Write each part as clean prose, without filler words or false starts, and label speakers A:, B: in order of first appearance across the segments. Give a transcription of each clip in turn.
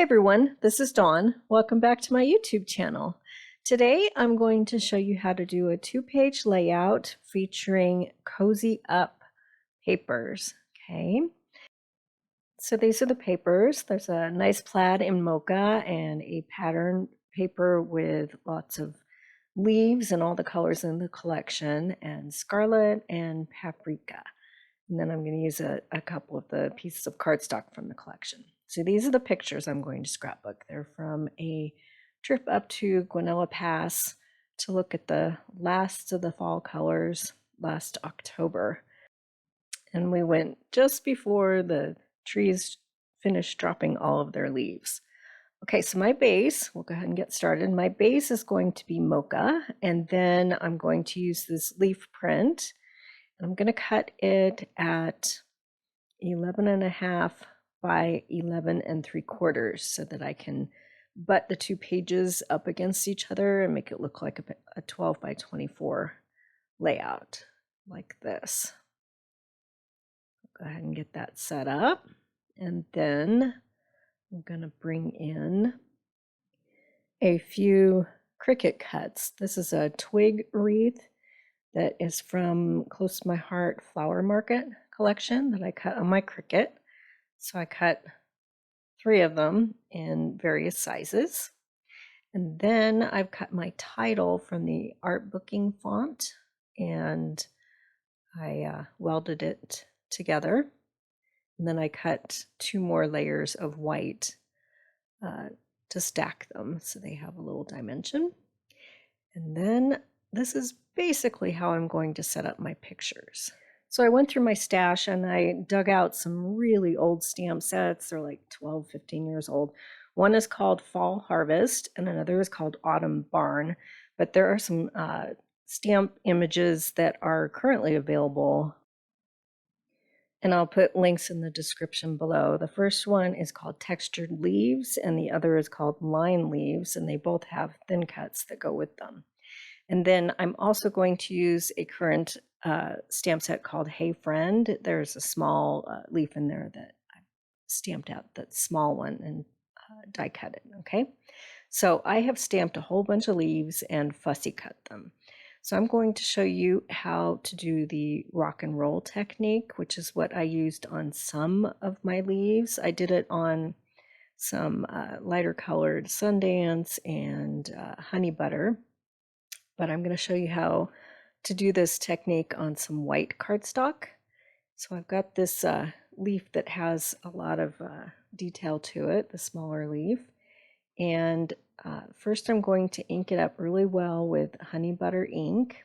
A: everyone, this is Dawn. Welcome back to my YouTube channel. Today I'm going to show you how to do a 2-page layout featuring Cozy Up papers. Okay, so these are the papers. There's a nice plaid in mocha and a pattern paper with lots of leaves and all the colors in the collection, and scarlet and paprika. And then I'm going to use a couple of the pieces of cardstock from the collection. So these are the pictures I'm going to scrapbook. They're from a trip up to Guanella Pass to look at the last of the fall colors last October. And we went just before the trees finished dropping all of their leaves. Okay, so my base, we'll go ahead and get started. My base is going to be mocha, and then I'm going to use this leaf print. I'm going to cut it at 11.5 by 11.75 so that I can butt the 2 pages up against each other and make it look like a 12 by 24 layout like this. Go ahead and get that set up, and then I'm going to bring in a few cricket cuts. This is a twig wreath that is from Close to My Heart Flower Market collection that I cut on my Cricut. So I cut 3 of them in various sizes. And then I've cut my title from the art booking font, and I welded it together. And then I cut 2 more layers of white to stack them so they have a little dimension. And then this is basically how I'm going to set up my pictures. So I went through my stash and I dug out some really old stamp sets. They're like 12, 15 years old. One is called Fall Harvest and another is called Autumn Barn. But there are some stamp images that are currently available, and I'll put links in the description below. The first one is called Textured Leaves and the other is called Line Leaves, and they both have thin cuts that go with them. And then I'm also going to use a current stamp set called Hey Friend. There's a small leaf in there that I stamped out, that small one, and die cut it, okay? So I have stamped a whole bunch of leaves and fussy cut them. So I'm going to show you how to do the rock and roll technique, which is what I used on some of my leaves. I did it on some lighter colored Sundance and honey butter. But I'm going to show you how to do this technique on some white cardstock. So I've got this leaf that has a lot of detail to it, the smaller leaf. And first I'm going to ink it up really well with honey butter ink.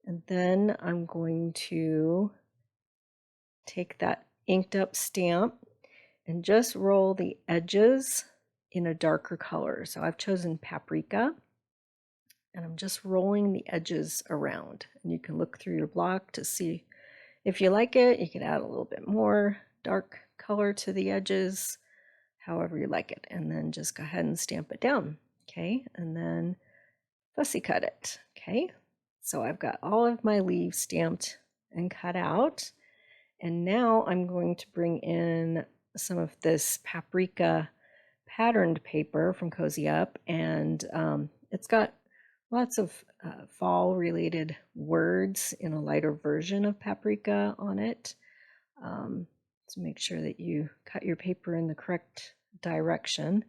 A: And then I'm going to take that inked up stamp and just roll the edges in a darker color. So I've chosen paprika. And I'm just rolling the edges around. And you can look through your block to see if you like it. You can add a little bit more dark color to the edges, however you like it. And then just go ahead and stamp it down. Okay, and then fussy cut it. Okay, so I've got all of my leaves stamped and cut out. And now I'm going to bring in some of this paprika patterned paper from Cozy Up. And it's got lots of fall related words in a lighter version of paprika on it. So make sure that you cut your paper in the correct direction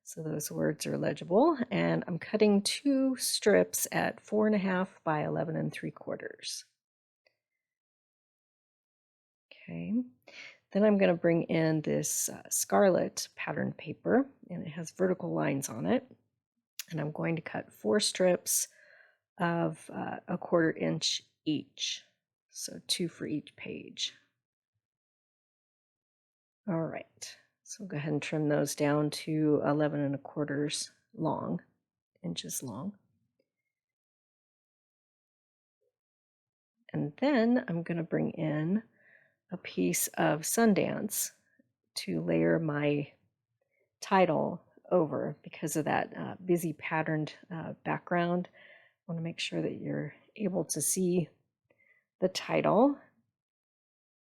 A: so those words are legible. And I'm cutting 2 strips at 4.5 by 11.75. Okay, then I'm going to bring in this scarlet patterned paper, and it has vertical lines on it. And I'm going to cut 4 strips of 1/4 inch each, so 2 for each page. All right, so go ahead and trim those down to 11.25 inches long. And then I'm going to bring in a piece of Sundance to layer my title over because of that busy patterned background. I want to make sure that you're able to see the title.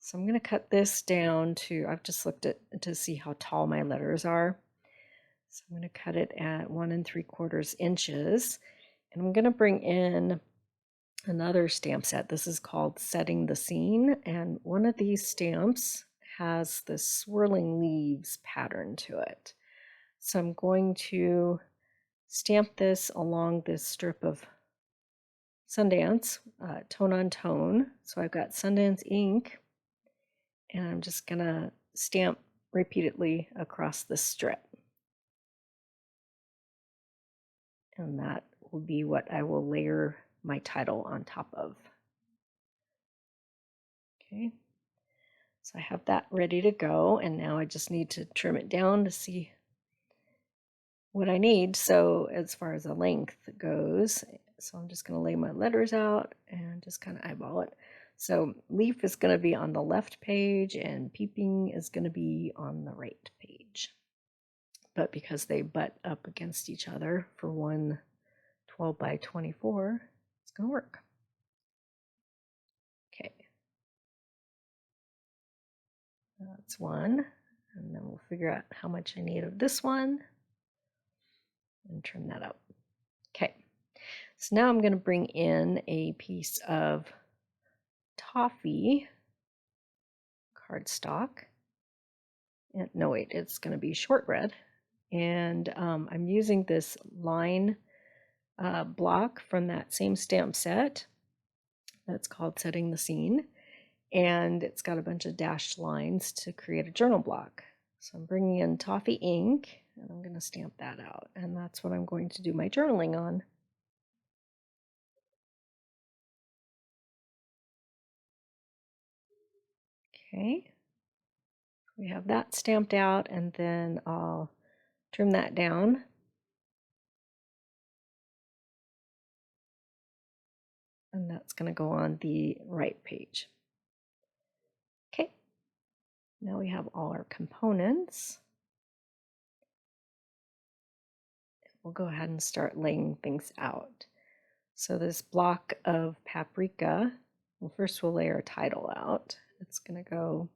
A: So I'm going to cut this down to, I've just looked at to see how tall my letters are. So I'm going to cut it at 1 3/4 inches. And I'm going to bring in another stamp set. This is called Setting the Scene. And one of these stamps has this swirling leaves pattern to it. So I'm going to stamp this along this strip of Sundance, tone on tone. So I've got Sundance ink, and I'm just gonna stamp repeatedly across the strip. And that will be what I will layer my title on top of. Okay, so I have that ready to go, and now I just need to trim it down to see what I need. So as far as the length goes, so I'm just going to lay my letters out and just kind of eyeball it. So leaf is going to be on the left page and peeping is going to be on the right page. But because they butt up against each other for one 12 by 24, it's going to work. Okay. That's one. And then we'll figure out how much I need of this one and trim that up. Okay. So now I'm going to bring in a piece of toffee cardstock. And, no, wait, it's going to be shortbread. And I'm using this line block from that same stamp set that's called Setting the Scene. And it's got a bunch of dashed lines to create a journal block. So I'm bringing in toffee ink and I'm going to stamp that out. And that's what I'm going to do my journaling on. Okay, we have that stamped out, and then I'll trim that down. And that's going to go on the right page. Okay, now we have all our components. We'll go ahead and start laying things out. So this block of paprika, well, first we'll lay our title out. It's going to go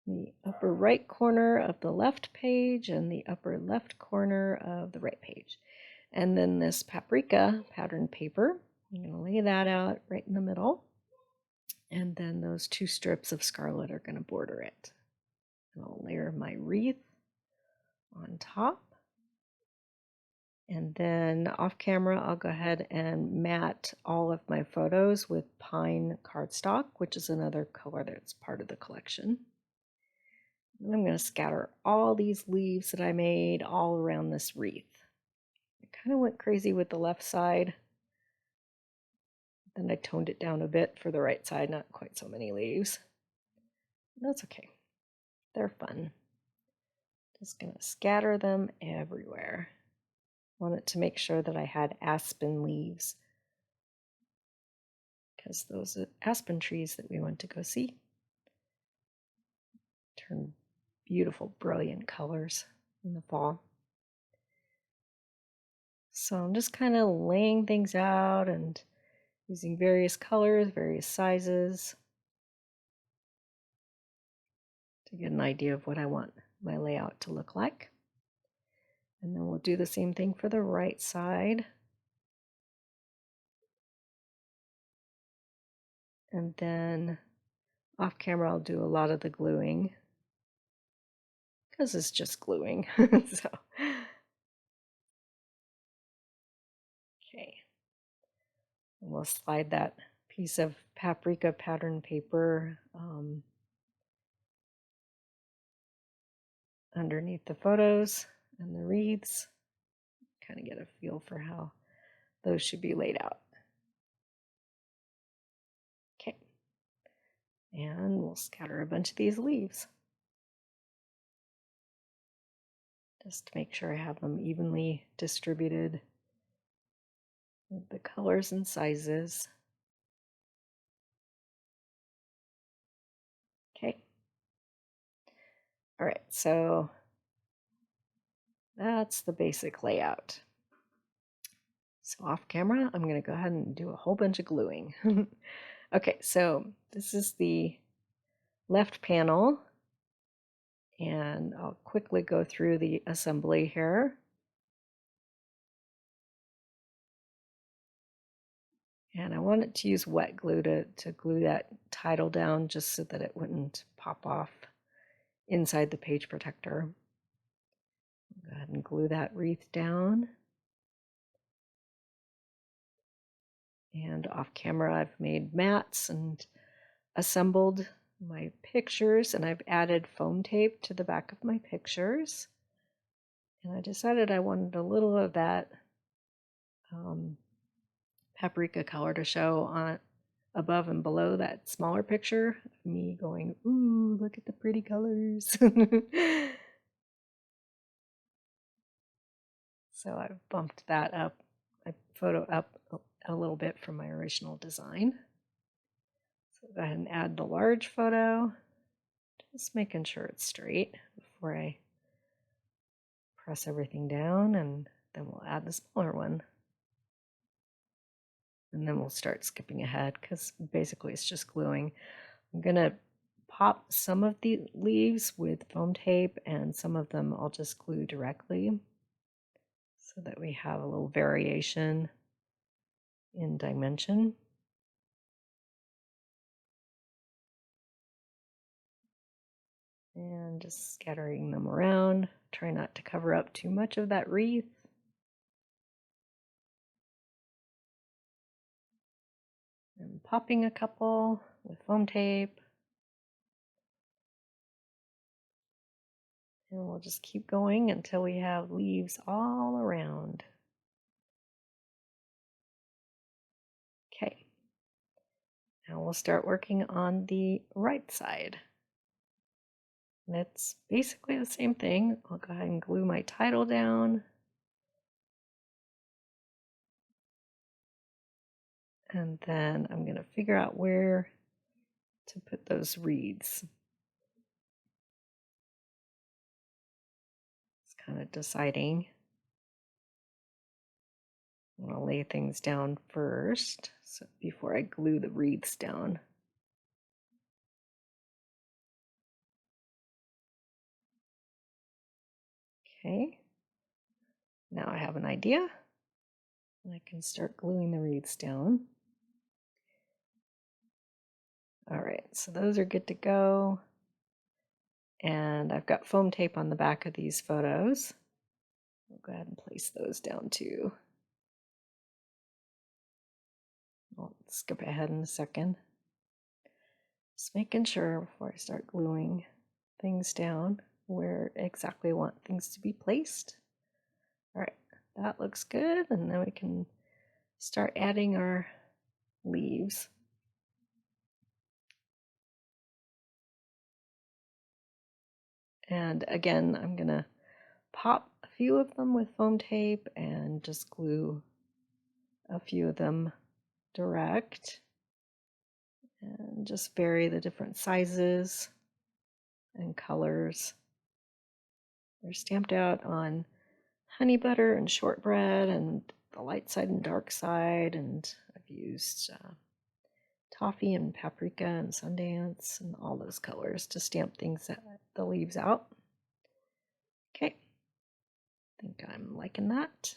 A: in the upper right corner of the left page and the upper left corner of the right page. And then this paprika pattern paper, I'm going to lay that out right in the middle. And then those two strips of scarlet are going to border it. And I'll layer my wreath on top. And then off camera, I'll go ahead and matte all of my photos with pine cardstock, which is another color that's part of the collection. And I'm going to scatter all these leaves that I made all around this wreath. I kind of went crazy with the left side. Then I toned it down a bit for the right side, not quite so many leaves. That's okay. They're fun. Just going to scatter them everywhere. Wanted to make sure that I had aspen leaves because those are aspen trees that we went to go see. Turn beautiful, brilliant colors in the fall. So I'm just kind of laying things out and using various colors, various sizes to get an idea of what I want my layout to look like. And then we'll do the same thing for the right side. And then off camera, I'll do a lot of the gluing because it's just gluing. So, okay. And we'll slide that piece of paprika pattern paper underneath the photos and the wreaths. Kind of get a feel for how those should be laid out. Okay. And we'll scatter a bunch of these leaves. Just to make sure I have them evenly distributed with the colors and sizes. Okay. All right, so that's the basic layout. So off camera, I'm going to go ahead and do a whole bunch of gluing. Okay, so this is the left panel, and I'll quickly go through the assembly here. And I wanted to use wet glue to glue that title down just so that it wouldn't pop off inside the page protector. Go ahead and glue that wreath down. And off camera, I've made mats and assembled my pictures, and I've added foam tape to the back of my pictures. And I decided I wanted a little of that paprika color to show on above and below that smaller picture of me going, ooh, look at the pretty colors. So I've bumped that up, my photo up a little bit from my original design. So go ahead and add the large photo, just making sure it's straight before I press everything down, and then we'll add the smaller one. And then we'll start skipping ahead because basically it's just gluing. I'm going to pop some of the leaves with foam tape, and some of them I'll just glue directly so that we have a little variation in dimension. And just scattering them around. Try not to cover up too much of that wreath. And popping a couple with foam tape. And we'll just keep going until we have leaves all around. Okay. Now we'll start working on the right side. And it's basically the same thing. I'll go ahead and glue my title down. And then I'm going to figure out where to put those reeds. It's kind of deciding. I'm going to lay things down first so before I glue the wreaths down. Okay, now I have an idea, and I can start gluing the wreaths down. All right, so those are good to go. And I've got foam tape on the back of these photos. I'll go ahead and place those down too. I'll skip ahead in a second. Just making sure before I start gluing things down where exactly I want things to be placed. All right, that looks good, and then we can start adding our leaves. And again, I'm going to pop a few of them with foam tape and just glue a few of them direct. And just vary the different sizes and colors. They're stamped out on honey butter and shortbread and the light side and dark side, and I've used toffee and paprika and Sundance and all those colors to stamp things the leaves out. Okay, I think I'm liking that.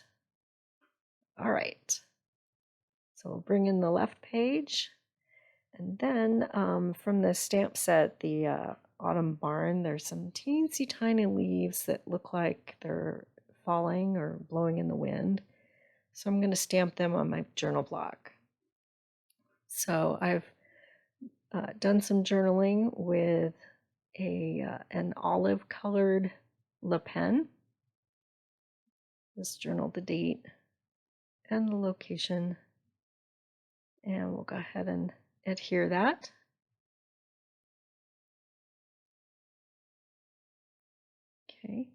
A: All right, so we'll bring in the left page, and then from the stamp set, the Autumn Barn, there's some teensy tiny leaves that look like they're falling or blowing in the wind. So I'm going to stamp them on my journal block. So I've done some journaling with an olive colored Le Pen. Just journal the date and the location, and we'll go ahead and adhere that. Okay,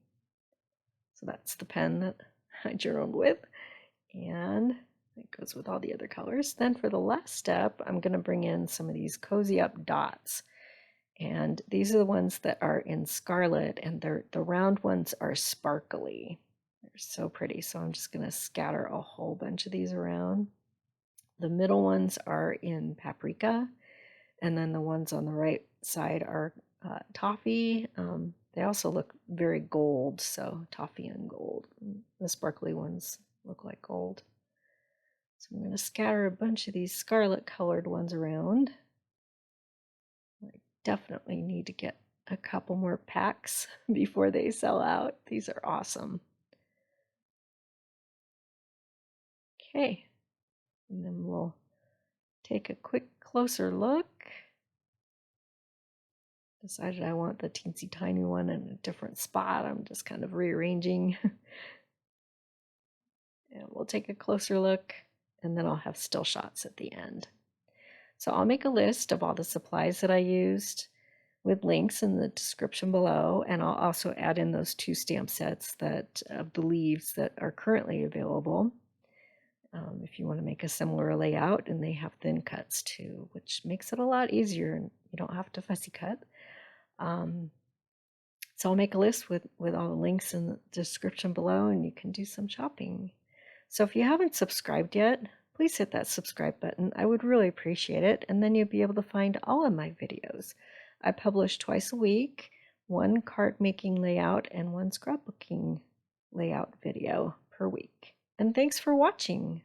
A: so that's the pen that I journaled with, and it goes with all the other colors. Then for the last step, I'm going to bring in some of these Cozy Up dots. And these are the ones that are in scarlet, and the round ones are sparkly. They're so pretty. So I'm just going to scatter a whole bunch of these around. The middle ones are in paprika, And then the ones on the right side are toffee. They also look very gold, so toffee and gold. The sparkly ones look like gold. So I'm going to scatter a bunch of these scarlet colored ones around. I definitely need to get a couple more packs before they sell out. These are awesome. Okay, and then we'll take a quick closer look. Decided I want the teensy tiny one in a different spot. I'm just kind of rearranging. And we'll take a closer look, and then I'll have still shots at the end. So I'll make a list of all the supplies that I used with links in the description below, and I'll also add in those 2 stamp sets that of the leaves that are currently available. If you want to make a similar layout, and they have thin cuts too, which makes it a lot easier, and you don't have to fussy cut. So I'll make a list with all the links in the description below, and you can do some shopping. So if you haven't subscribed yet, please hit that subscribe button. I would really appreciate it, and then you'll be able to find all of my videos. I publish twice a week, 1 card making layout and 1 scrapbooking layout video per week. And thanks for watching.